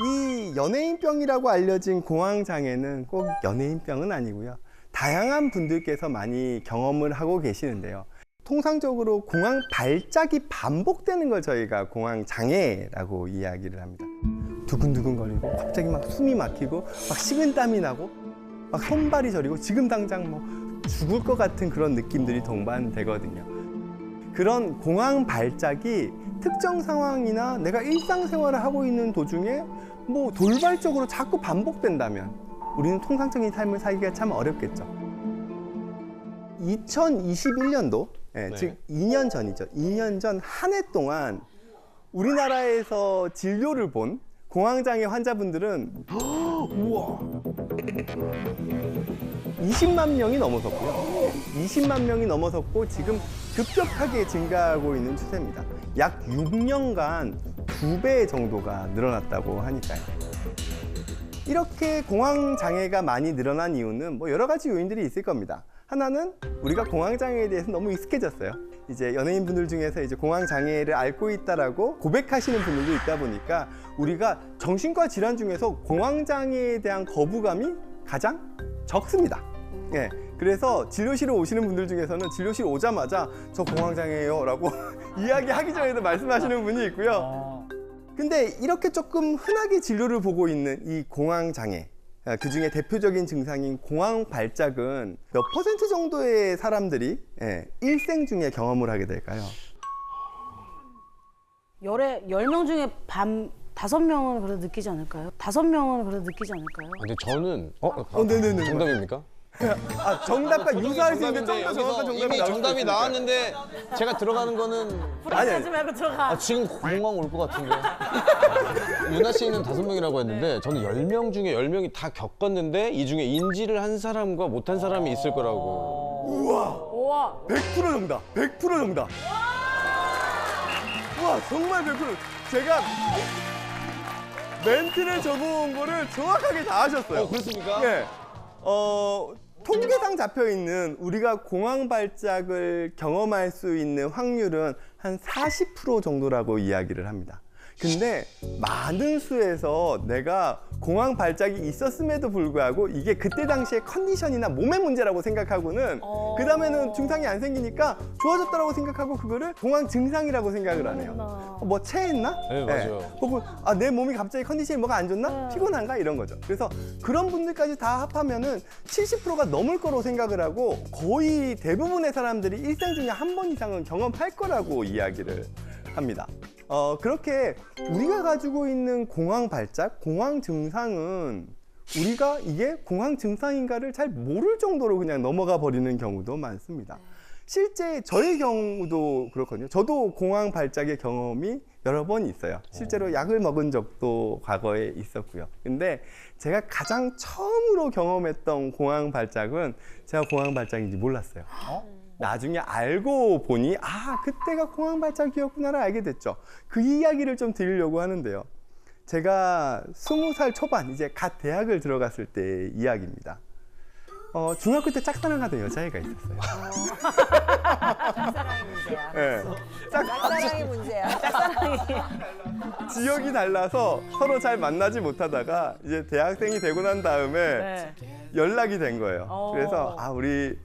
이 연예인병이라고 알려진 공황장애는 꼭 연예인병은 아니고요. 다양한 분들께서 많이 경험을 하고 계시는데요. 통상적으로 공황 발작이 반복되는 걸 저희가 공황장애라고 이야기를 합니다. 두근두근거리고 갑자기 막 숨이 막히고 막 식은땀이 나고 막 손발이 저리고 지금 당장 뭐 죽을 것 같은 그런 느낌들이 동반되거든요. 그런 공황 발작이 특정 상황이나 내가 일상생활을 하고 있는 도중에 뭐 돌발적으로 자꾸 반복된다면 우리는 통상적인 삶을 살기가 참 어렵겠죠. 2021년도, 네. 즉 2년 전이죠. 2년 전 한 해 동안 우리나라에서 진료를 본 공황장애 환자분들은 우와 20만 명이 넘어섰고요. 20만 명이 넘어섰고 지금 급격하게 증가하고 있는 추세입니다. 약 6년간 2배 정도가 늘어났다고 하니까요. 이렇게 공황장애가 많이 늘어난 이유는 뭐 여러 가지 요인들이 있을 겁니다. 하나는 우리가 공황장애에 대해서 너무 익숙해졌어요. 이제 연예인분들 중에서 이제 공황장애를 앓고 있다라고 고백하시는 분들도 있다 보니까 우리가 정신과 질환 중에서 공황장애에 대한 거부감이 가장 적습니다. 예. 그래서 진료실에 오시는 분들 중에서는 진료실 오자마자 저 공황장애예요 라고 이야기하기 전에도 말씀하시는 분이 있고요. 근데 이렇게 조금 흔하게 진료를 보고 있는 이 공황장애, 그 중에 대표적인 증상인 공황 발작은 몇 % 정도의 사람들이 일생 중에 경험을 하게 될까요? 열에 10명 중에 반 5명은 그래도 느끼지 않을까요? 5명은 그래도 느끼지 않을까요? 근데 저는 네네네. 정답입니까? 아, 정답과 유사할 수 있는데 좀 더 정확한 정답이 이미 나올 수 정답이 있으니까. 나왔는데 제가 들어가는 거는 불안하지 말고 들어가. 지금 공황 올 것 같은데. 유나 씨는 5명이라고 했는데 저는 10명 중에 10명이 다 겪었는데 이 중에 인지를 한 사람과 못한 사람이 있을 거라고. 우와! 100% 정답! 100% 정답! 우와, 정말 100%! 제가 멘트를 적어온 거를 정확하게 다 하셨어요. 그렇습니까? 네. 통계상 잡혀 있는 우리가 공황 발작을 경험할 수 있는 확률은 한 40% 정도라고 이야기를 합니다. 근데 많은 수에서 내가 공황 발작이 있었음에도 불구하고 이게 그때 당시의 컨디션이나 몸의 문제라고 생각하고는 그 다음에는 증상이 안 생기니까 좋아졌다라고 생각하고 그거를 공황 증상이라고 생각을 하네요. 뭐 체했나? 네, 맞아요. 혹은 내 몸이 갑자기 컨디션이 뭐가 안 좋나? 피곤한가? 이런 거죠. 그래서 그런 분들까지 다 합하면은 70%가 넘을 거로 생각을 하고 거의 대부분의 사람들이 일생 중에 한 번 이상은 경험할 거라고 이야기를 합니다. 그렇게 우리가 가지고 있는 공황 발작, 공황 증상은 우리가 이게 공황 증상인가를 잘 모를 정도로 그냥 넘어가 버리는 경우도 많습니다. 실제 저의 경우도 그렇거든요. 저도 공황 발작의 경험이 여러 번 있어요. 실제로 약을 먹은 적도 과거에 있었고요. 근데 제가 가장 처음으로 경험했던 공황 발작은 제가 공황 발작인지 몰랐어요. 나중에 알고 보니 그때가 공황 발작이었구나를 알게 됐죠. 그 이야기를 좀 드리려고 하는데요. 제가 20살 초반 이제 갓 대학을 들어갔을 때 이야기입니다. 중학교 때 짝사랑하던 여자애가 있었어요. 짝사랑이 문제야. 네. 짝사랑이 문제야. 지역이 달라서 서로 잘 만나지 못하다가 이제 대학생이 되고 난 다음에 네. 연락이 된 거예요. 그래서 우리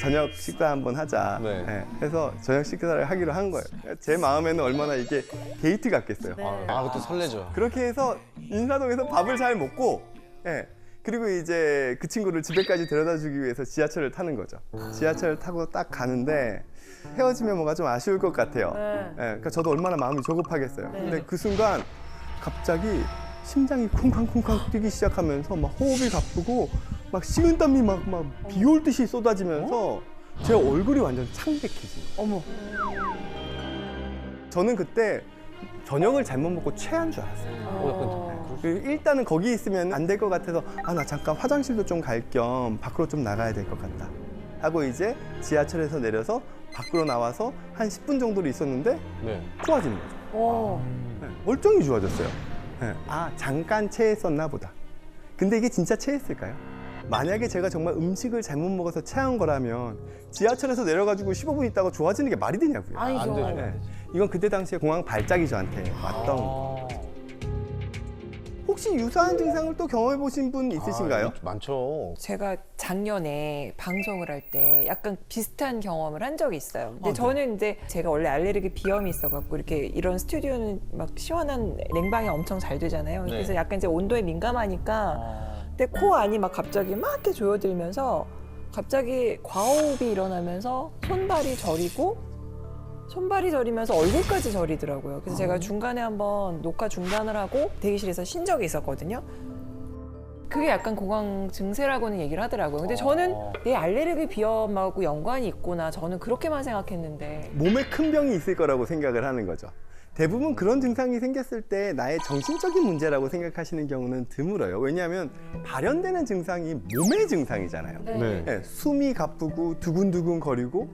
저녁 식사 한번 하자. 네. 해서 저녁 식사를 하기로 한 거예요. 제 마음에는 얼마나 이게 데이트 같겠어요. 그것도 설레죠. 그렇게 해서 인사동에서 밥을 잘 먹고, 그리고 이제 그 친구를 집에까지 데려다 주기 위해서 지하철을 타는 거죠. 지하철을 타고 딱 가는데 헤어지면 뭔가 좀 아쉬울 것 같아요. 그러니까 저도 얼마나 마음이 조급하겠어요. 근데 그 순간 갑자기 심장이 쿵쾅쿵쾅 뛰기 시작하면서 막 호흡이 가쁘고 막 식은땀이 막 비 올 듯이 쏟아지면서 제 얼굴이 완전 창백해진 거예요. 어머. 저는 그때 저녁을 잘못 먹고 체한 줄 알았어요. 일단은 거기 있으면 안 될 것 같아서 나 잠깐 화장실도 좀 갈 겸 밖으로 좀 나가야 될 것 같다 하고 이제 지하철에서 내려서 밖으로 나와서 한 10분 정도를 있었는데 좋아지는 거죠. 멀쩡히 좋아졌어요. 잠깐 체했었나 보다. 근데 이게 진짜 체했을까요? 만약에 제가 정말 음식을 잘못 먹어서 체한 거라면 지하철에서 내려가지고 15분 있다가 좋아지는 게 말이 되냐고요. 아니죠. 안 되죠. 이건 그때 당시에 공황 발작이 저한테 왔던 혹시 유사한 증상을 또 경험해 보신 분 있으신가요? 많죠. 제가 작년에 방송을 할 때 약간 비슷한 경험을 한 적이 있어요. 근데 네. 저는 이제 제가 원래 알레르기 비염이 있어갖고 이렇게 이런 스튜디오는 막 시원한 냉방이 엄청 잘 되잖아요. 네. 그래서 약간 이제 온도에 민감하니까 근데 코 안이 막 갑자기 막 이렇게 조여들면서 갑자기 과호흡이 일어나면서 손발이 저리면서 얼굴까지 저리더라고요. 그래서 제가 중간에 한번 녹화 중단을 하고 대기실에서 쉰 적이 있었거든요. 그게 약간 공황 증세라고는 얘기를 하더라고요. 근데 저는 내 알레르기 비염하고 연관이 있구나. 저는 그렇게만 생각했는데. 몸에 큰 병이 있을 거라고 생각을 하는 거죠. 대부분 그런 증상이 생겼을 때 나의 정신적인 문제라고 생각하시는 경우는 드물어요. 왜냐하면 발현되는 증상이 몸의 증상이잖아요. 네. 네, 숨이 가쁘고 두근두근 거리고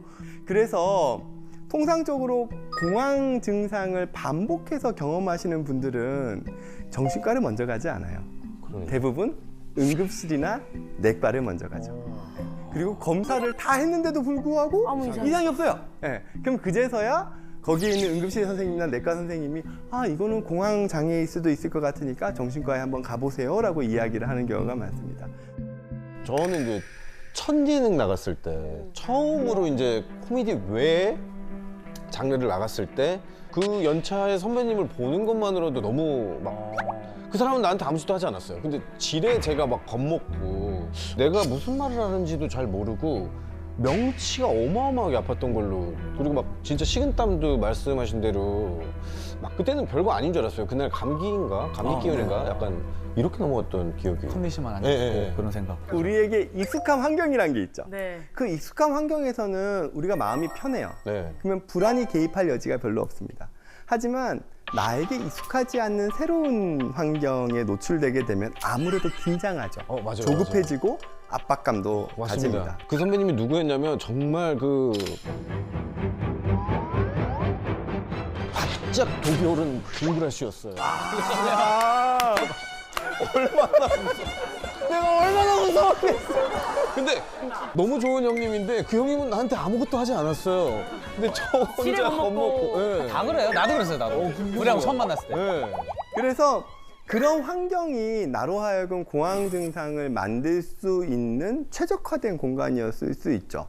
그래서 통상적으로 공황 증상을 반복해서 경험하시는 분들은 정신과를 먼저 가지 않아요. 그러니까. 대부분 응급실이나 내과를 먼저 가죠. 그리고 검사를 다 했는데도 불구하고 아무 이상이 이상이 없어요. 네, 그럼 그제서야 거기에 있는 응급실 선생님이나 내과 선생님이 이거는 공황 장애일 수도 있을 것 같으니까 정신과에 한번 가보세요라고 이야기를 하는 경우가 많습니다. 저는 이제 첫 예능 나갔을 때 처음으로 이제 코미디 외에 장르를 나갔을 때 그 연차의 선배님을 보는 것만으로도 너무 막 그 사람은 나한테 아무 짓도 하지 않았어요. 근데 지레 제가 막 겁먹고 내가 무슨 말을 하는지도 잘 모르고 명치가 어마어마하게 아팠던 걸로 그리고 막 진짜 식은땀도 말씀하신 대로 막 그때는 별거 아닌 줄 알았어요. 그날 감기인가? 감기 기운인가? 약간 이렇게 넘어갔던 기억이. 컨디션만 안 예, 좋고 예, 예. 그런 생각. 우리에게 익숙한 환경이란 게 있죠. 네. 그 익숙한 환경에서는 우리가 마음이 편해요. 네. 그러면 불안이 개입할 여지가 별로 없습니다. 하지만 나에게 익숙하지 않는 새로운 환경에 노출되게 되면 아무래도 긴장하죠. 맞아요. 조급해지고 압박감도 맞습니다. 가집니다. 그 선배님이 누구였냐면 정말 그 바짝 독이 오른 김구라 씨였어요. 내가 얼마나 무서웠겠어. 근데 너무 좋은 형님인데 그 형님은 나한테 아무것도 하지 않았어요. 근데 저 지레 혼자 겁먹고. 겁먹고. 예. 다 그래요. 나도 그랬어요. 나도. 우리하고 처음 만났을 때. 예. 그래서 그런 환경이 나로 하여금 공황 증상을 만들 수 있는 최적화된 공간이었을 수 있죠.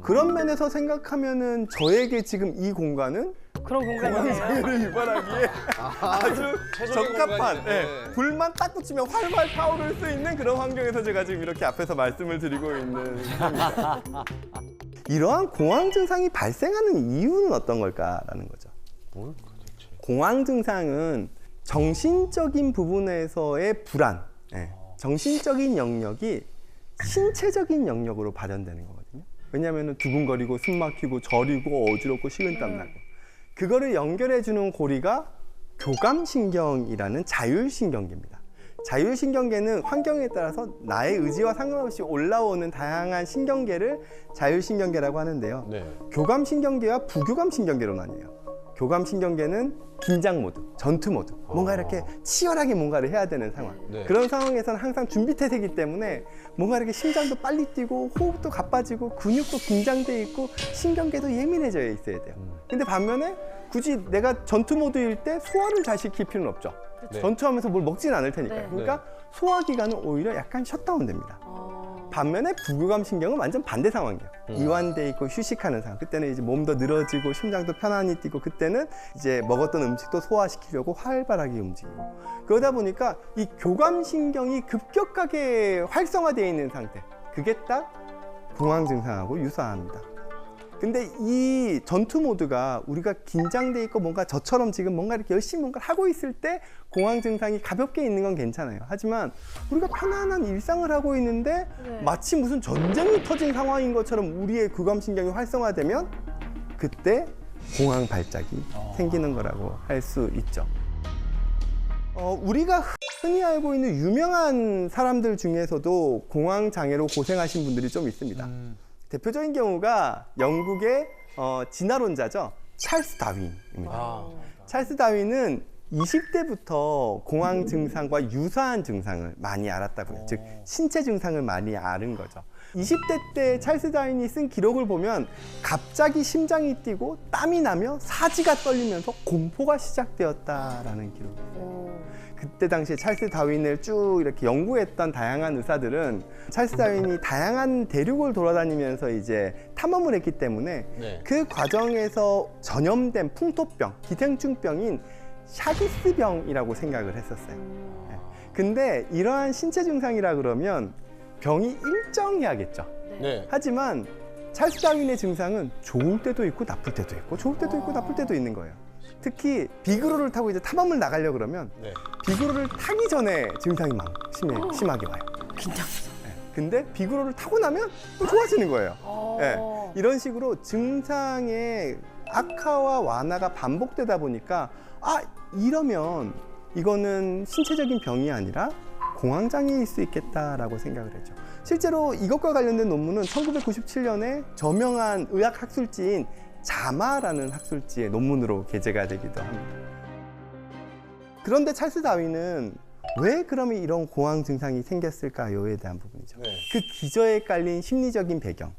그런 면에서 생각하면은 저에게 지금 이 공간은 그런 공간이에요. 공황장애를 유발하기에 아주 최적의 적합한 공간이죠. 네. 불만 딱 붙이면 활활 타오를 수 있는 그런 환경에서 제가 지금 이렇게 앞에서 말씀을 드리고 있는 상황입니다. 이러한 공황 증상이 발생하는 이유는 어떤 걸까라는 거죠. 뭘 도대체. 공황 증상은 정신적인 부분에서의 불안, 정신적인 영역이 신체적인 영역으로 발현되는 거거든요. 왜냐하면 두근거리고 숨 막히고 저리고 어지럽고 식은땀 나고 그거를 연결해주는 고리가 교감신경이라는 자율신경계입니다. 자율신경계는 환경에 따라서 나의 의지와 상관없이 올라오는 다양한 신경계를 자율신경계라고 하는데요. 네. 교감신경계와 부교감신경계로 나뉘어요. 교감신경계는 긴장 모드, 전투 모드, 뭔가 이렇게 치열하게 뭔가를 해야 되는 상황. 네. 그런 상황에서는 항상 준비태세이기 때문에 뭔가 이렇게 심장도 빨리 뛰고 호흡도 가빠지고 근육도 긴장돼 있고 신경계도 예민해져 있어야 돼요. 근데 반면에 굳이 내가 전투 모드일 때 소화를 잘 시킬 필요는 없죠. 네. 전투하면서 뭘 먹지는 않을 테니까. 네. 그러니까 소화기관은 오히려 약간 셧다운 됩니다. 반면에 부교감신경은 완전 반대 상황이에요. 이완돼 있고 휴식하는 상황. 그때는 이제 몸도 늘어지고 심장도 편안히 뛰고 그때는 이제 먹었던 음식도 소화시키려고 활발하게 움직이고 그러다 보니까 이 교감신경이 급격하게 활성화되어 있는 상태. 그게 딱 공황 증상하고 유사합니다. 근데 이 전투 모드가 우리가 긴장돼 있고 뭔가 저처럼 지금 뭔가 이렇게 열심히 뭔가를 하고 있을 때 공황 증상이 가볍게 있는 건 괜찮아요. 하지만 우리가 편안한 일상을 하고 있는데 마치 무슨 전쟁이 터진 상황인 것처럼 우리의 교감신경이 활성화되면 그때 공황 발작이 생기는 거라고 할 수 있죠. 우리가 흔히 알고 있는 유명한 사람들 중에서도 공황 장애로 고생하신 분들이 좀 있습니다. 대표적인 경우가 영국의 진화론자죠. 찰스 다윈입니다. 찰스 다윈은 20대부터 공황 증상과 유사한 증상을 많이 알았다고요. 즉 신체 증상을 많이 아는 거죠. 20대 때 찰스 다윈이 쓴 기록을 보면 갑자기 심장이 뛰고 땀이 나며 사지가 떨리면서 공포가 시작되었다라는 기록이에요. 그때 당시에 찰스 다윈을 쭉 이렇게 연구했던 다양한 의사들은 찰스 다윈이 다양한 대륙을 돌아다니면서 이제 탐험을 했기 때문에 네. 그 과정에서 전염된 풍토병, 기생충병인 샤기스병이라고 생각을 했었어요. 네. 근데 이러한 신체 증상이라 그러면 병이 일정해야겠죠. 네. 하지만 찰스 다윈의 증상은 좋을 때도 있고 나쁠 때도 있고 좋을 때도 있고 나쁠 때도 있는 거예요. 특히 비그로를 타고 이제 탐험을 나가려 그러면 네. 비그로를 타기 전에 증상이 막 심하게 와요. 긴장해서. 네. 근데 비그로를 타고 나면 또 좋아지는 거예요. 네. 어. 이런 식으로 증상의 악화와 완화가 반복되다 보니까 이러면 이거는 신체적인 병이 아니라 공황장애일 수 있겠다라고 생각을 했죠. 실제로 이것과 관련된 논문은 1997년에 저명한 의학 학술지인 자마라는 학술지의 논문으로 게재가 되기도 합니다. 그런데 찰스 다윈은 왜 그러면 이런 공황 증상이 생겼을까요에 대한 부분이죠. 네. 그 기저에 깔린 심리적인 배경.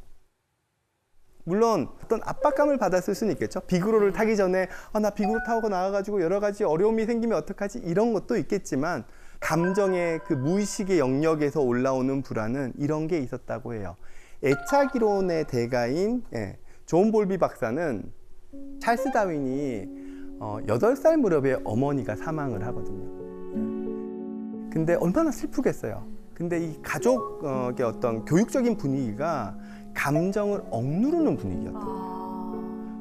물론 어떤 압박감을 받았을 수는 있겠죠. 비그로를 타기 전에 나 비그로 타고 나와가지고 여러 가지 어려움이 생기면 어떡하지 이런 것도 있겠지만 감정의 그 무의식의 영역에서 올라오는 불안은 이런 게 있었다고 해요. 애착 이론의 대가인 존 볼비 박사는 찰스 다윈이 8살 무렵에 어머니가 사망을 하거든요. 근데 얼마나 슬프겠어요. 근데 이 가족의 어떤 교육적인 분위기가 감정을 억누르는 분위기였대요.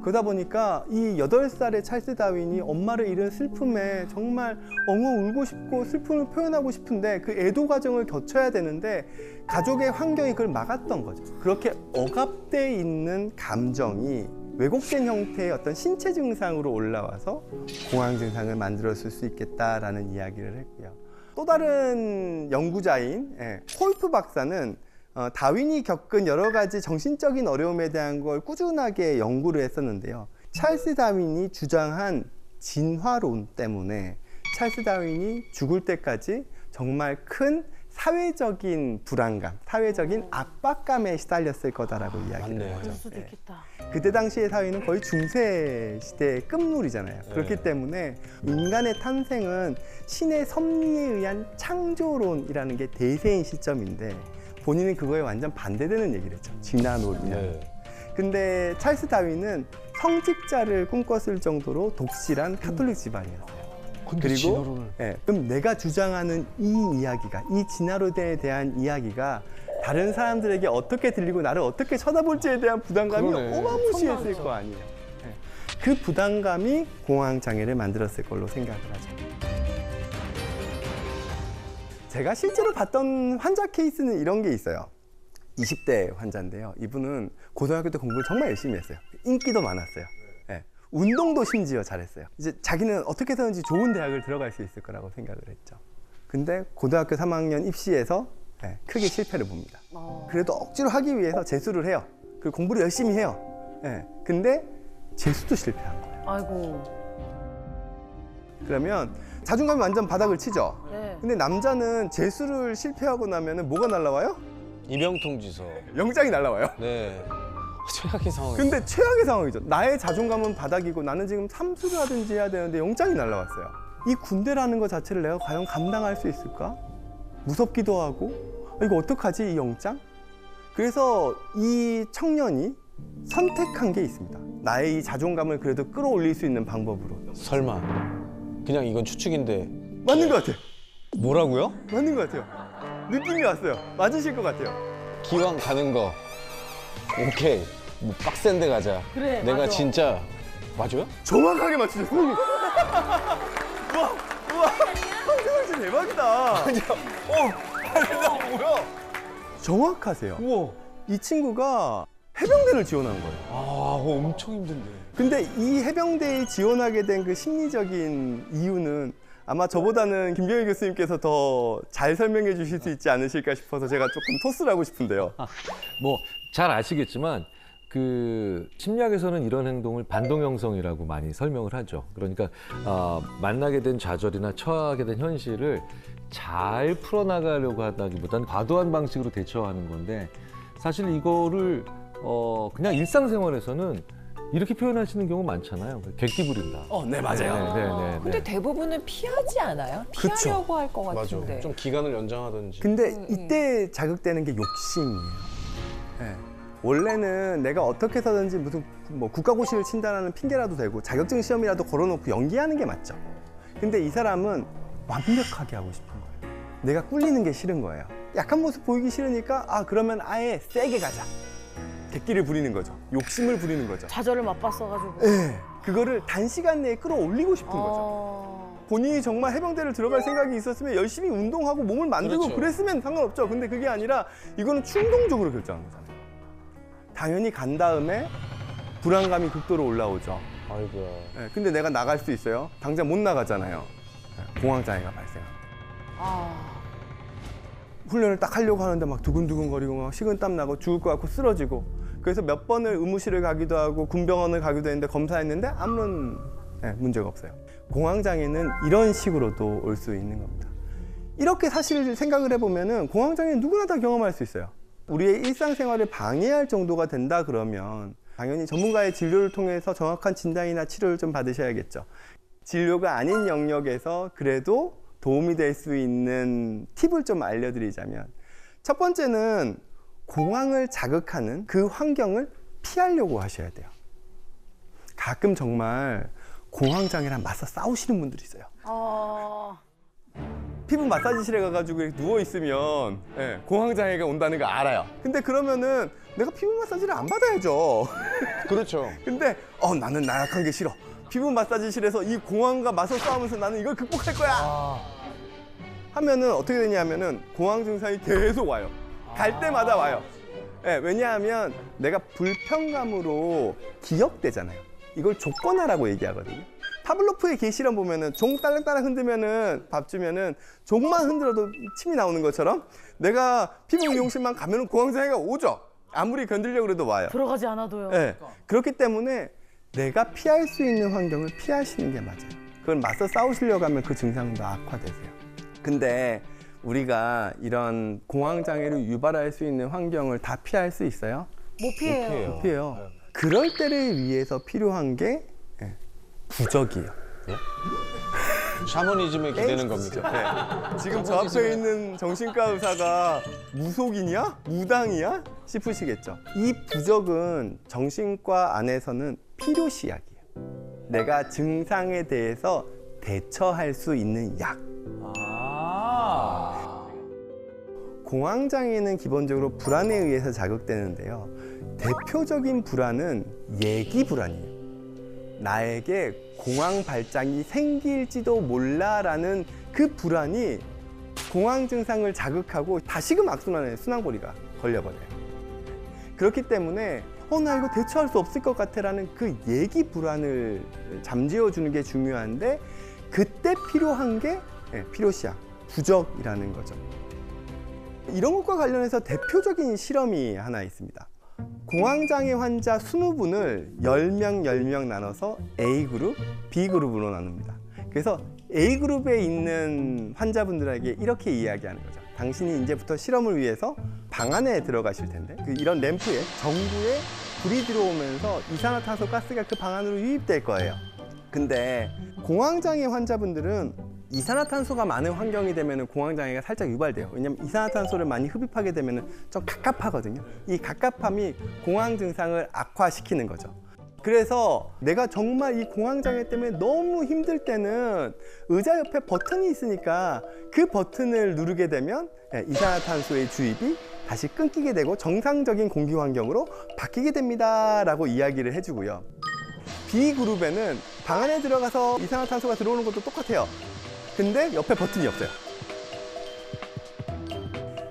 그러다 보니까 이 8살의 찰스 다윈이 엄마를 잃은 슬픔에 정말 엉엉 울고 싶고 슬픔을 표현하고 싶은데 그 애도 과정을 거쳐야 되는데 가족의 환경이 그걸 막았던 거죠. 그렇게 억압돼 있는 감정이 왜곡된 형태의 어떤 신체 증상으로 올라와서 공황 증상을 만들었을 수 있겠다라는 이야기를 했고요. 또 다른 연구자인 콜프 박사는 다윈이 겪은 여러 가지 정신적인 어려움에 대한 걸 꾸준하게 연구를 했었는데요. 찰스 다윈이 주장한 진화론 때문에 찰스 다윈이 죽을 때까지 정말 큰 사회적인 불안감, 사회적인 압박감에 시달렸을 거다라고 이야기를 맞네요. 하죠. 그럴 수도 예. 있겠다. 그때 당시의 사회는 거의 중세 시대의 끝물이잖아요. 그렇기 때문에 인간의 탄생은 신의 섭리에 의한 창조론이라는 게 대세인 시점인데 본인은 그거에 완전 반대되는 얘기를 했죠. 진화론이라는. 네. 근데 찰스 다윈은 성직자를 꿈꿨을 정도로 독실한 카톨릭 집안이었어요. 그리고 그럼 내가 주장하는 이 이야기가, 이 진화론에 대한 이야기가 다른 사람들에게 어떻게 들리고 나를 어떻게 쳐다볼지에 대한 부담감이 그러네. 어마무시했을 거 아니에요. 그 부담감이 공황장애를 만들었을 걸로 생각을 하죠. 제가 실제로 봤던 환자 케이스는 이런 게 있어요. 20대 환자인데요. 이분은 고등학교 때 공부를 정말 열심히 했어요. 인기도 많았어요. 네. 운동도 심지어 잘했어요. 이제 자기는 어떻게 해서든지 좋은 대학을 들어갈 수 있을 거라고 생각을 했죠. 근데 고등학교 3학년 입시에서 크게 실패를 봅니다. 그래도 억지로 하기 위해서 재수를 해요. 그리고 공부를 열심히 해요. 근데 재수도 실패한 거예요. 아이고. 그러면 자존감이 완전 바닥을 치죠. 네. 근데 남자는 재수를 실패하고 나면은 뭐가 날라와요? 입영통지서. 영장이 날라와요. 네. 최악의 상황. 근데 최악의 상황이죠. 나의 자존감은 바닥이고 나는 지금 삼수를 하든지 해야 되는데 영장이 날라왔어요. 이 군대라는 것 자체를 내가 과연 감당할 수 있을까? 무섭기도 하고 이거 어떡하지 이 영장? 그래서 이 청년이 선택한 게 있습니다. 나의 이 자존감을 그래도 끌어올릴 수 있는 방법으로. 설마. 그냥 이건 추측인데. 맞는 것 같아요. 뭐라고요? 맞는 것 같아요. 느낌이 왔어요. 맞으실 것 같아요. 기왕 가는 거. 오케이. 뭐 빡센 데 가자. 그래, 내가 맞아. 진짜. 맞아요? 정확하게 맞추셨어요. 우와, 황세성 씨 대박이다. 뭐야? 정확하세요. 우와. 이 친구가 해병대를 지원한 거예요. 엄청 힘든데. 근데 이 해병대에 지원하게 된 그 심리적인 이유는 아마 저보다는 김병일 교수님께서 더 잘 설명해 주실 수 있지 않으실까 싶어서 제가 조금 토스를 하고 싶은데요. 뭐 잘 아시겠지만 그 심리학에서는 이런 행동을 반동형성이라고 많이 설명을 하죠. 그러니까 만나게 된 좌절이나 처하게 된 현실을 잘 풀어나가려고 하다기보다는 과도한 방식으로 대처하는 건데 사실 이거를 그냥 일상생활에서는 이렇게 표현하시는 경우 많잖아요. 객기 부린다. 네, 맞아요. 네. 근데 대부분은 피하지 않아요? 그쵸. 피하려고 할 것 맞아. 같은데. 좀 기간을 연장하든지. 근데 이때 자극되는 게 욕심이에요. 예. 원래는 내가 어떻게 해서든지 무슨 뭐 국가고시를 친다는 핑계라도 되고 자격증 시험이라도 걸어놓고 연기하는 게 맞죠. 근데 이 사람은 완벽하게 하고 싶은 거예요. 내가 꿀리는 게 싫은 거예요. 약한 모습 보이기 싫으니까 그러면 아예 세게 가자. 객기를 부리는 거죠. 욕심을 부리는 거죠. 좌절을 맛봤어가지고. 예. 그거를 단시간 내에 끌어올리고 싶은 거죠. 본인이 정말 해병대를 들어갈 생각이 있었으면 열심히 운동하고 몸을 만들고 그렇죠. 그랬으면 상관없죠. 근데 그게 아니라 이거는 충동적으로 결정한 거잖아요. 당연히 간 다음에 불안감이 극도로 올라오죠. 아이고야. 예, 근데 내가 나갈 수 있어요? 당장 못 나가잖아요. 예, 공황장애가 발생합니다. 훈련을 딱 하려고 하는데 막 두근두근거리고 막 식은땀 나고 죽을 것 같고 쓰러지고 그래서 몇 번을 의무실을 가기도 하고 군병원을 가기도 했는데 검사했는데 아무런 문제가 없어요. 공황장애는 이런 식으로도 올 수 있는 겁니다. 이렇게 사실 생각을 해보면은 공황장애는 누구나 다 경험할 수 있어요. 우리의 일상생활을 방해할 정도가 된다 그러면 당연히 전문가의 진료를 통해서 정확한 진단이나 치료를 좀 받으셔야겠죠. 진료가 아닌 영역에서 그래도 도움이 될 수 있는 팁을 좀 알려드리자면 첫 번째는 공황을 자극하는 그 환경을 피하려고 하셔야 돼요. 가끔 정말 공황장애랑 맞서 싸우시는 분들이 있어요. 피부 마사지실에 가가지고 이렇게 누워있으면 공황장애가 온다는 거 알아요. 근데 그러면은 내가 피부 마사지를 안 받아야죠. 그렇죠. 근데 나는 나약한 게 싫어. 피부 마사지실에서 이 공황과 맞서 싸우면서 나는 이걸 극복할 거야. 하면은 어떻게 되냐면은 공황 증상이 계속 와요. 갈 때마다 와요. 왜냐하면 내가 불편감으로 기억되잖아요. 이걸 조건화라고 얘기하거든요. 파블로프의 개 실험 보면은 종 딸랑딸랑 흔들면은 밥 주면은 종만 흔들어도 침이 나오는 것처럼 내가 피부 미용실만 가면은 공황장애가 오죠. 아무리 견디려고 해도 와요. 들어가지 않아도요. 그렇기 때문에 내가 피할 수 있는 환경을 피하시는 게 맞아요. 그걸 맞서 싸우시려고 하면 그 증상은 더 악화되세요. 근데 우리가 이런 공황장애를 유발할 수 있는 환경을 다 피할 수 있어요? 못 피해요. 못 피해요. 그럴 때를 위해서 필요한 게 부적이에요. 샤머니즘에 기대는 겁니까? 지금 저 앞에 있는 정신과 의사가 무속이냐? 무당이야? 싶으시겠죠. 이 부적은 정신과 안에서는 필요시약이에요. 내가 증상에 대해서 대처할 수 있는 약. 공황장애는 기본적으로 불안에 의해서 자극되는데요. 대표적인 불안은 예기 불안이에요. 나에게 공황 발작이 생길지도 몰라라는 그 불안이 공황 증상을 자극하고 다시금 악순환에 순환고리가 걸려버려요. 그렇기 때문에 나 이거 대처할 수 없을 것 같아라는 그 예기 불안을 잠재워주는 게 중요한데 그때 필요한 게 필요시약, 부적이라는 거죠. 이런 것과 관련해서 대표적인 실험이 하나 있습니다. 공황장애 환자 20분을 10명 나눠서 A그룹, B그룹으로 나눕니다. 그래서 A그룹에 있는 환자분들에게 이렇게 이야기하는 거죠. 당신이 이제부터 실험을 위해서 방 안에 들어가실 텐데 이런 램프에 전구에 불이 들어오면서 이산화탄소 가스가 그 방 안으로 유입될 거예요. 근데 공황장애 환자분들은 이산화탄소가 많은 환경이 되면 공황장애가 살짝 유발돼요. 왜냐면 이산화탄소를 많이 흡입하게 되면 좀 갑갑하거든요. 이 갑갑함이 공황 증상을 악화시키는 거죠. 그래서 내가 정말 이 공황장애 때문에 너무 힘들 때는 의자 옆에 버튼이 있으니까 그 버튼을 누르게 되면 이산화탄소의 주입이 다시 끊기게 되고 정상적인 공기 환경으로 바뀌게 됩니다 라고 이야기를 해주고요. B그룹에는 방 안에 들어가서 이산화탄소가 들어오는 것도 똑같아요. 근데 옆에 버튼이 없어요.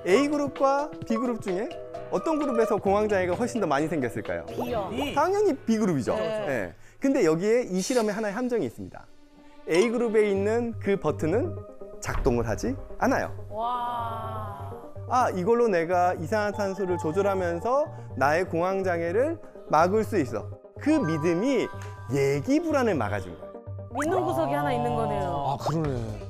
A그룹과 B그룹 중에 어떤 그룹에서 공황장애가 훨씬 더 많이 생겼을까요? B요. 당연히 B그룹이죠. 네. 근데 여기에 이 실험에 하나의 함정이 있습니다. A그룹에 있는 그 버튼은 작동을 하지 않아요. 이걸로 내가 이산화탄소를 조절하면서 나의 공황장애를 막을 수 있어. 그 믿음이 예기 불안을 막아준 거예요. 믿는 구석이 하나 있는 거네요. 그러네.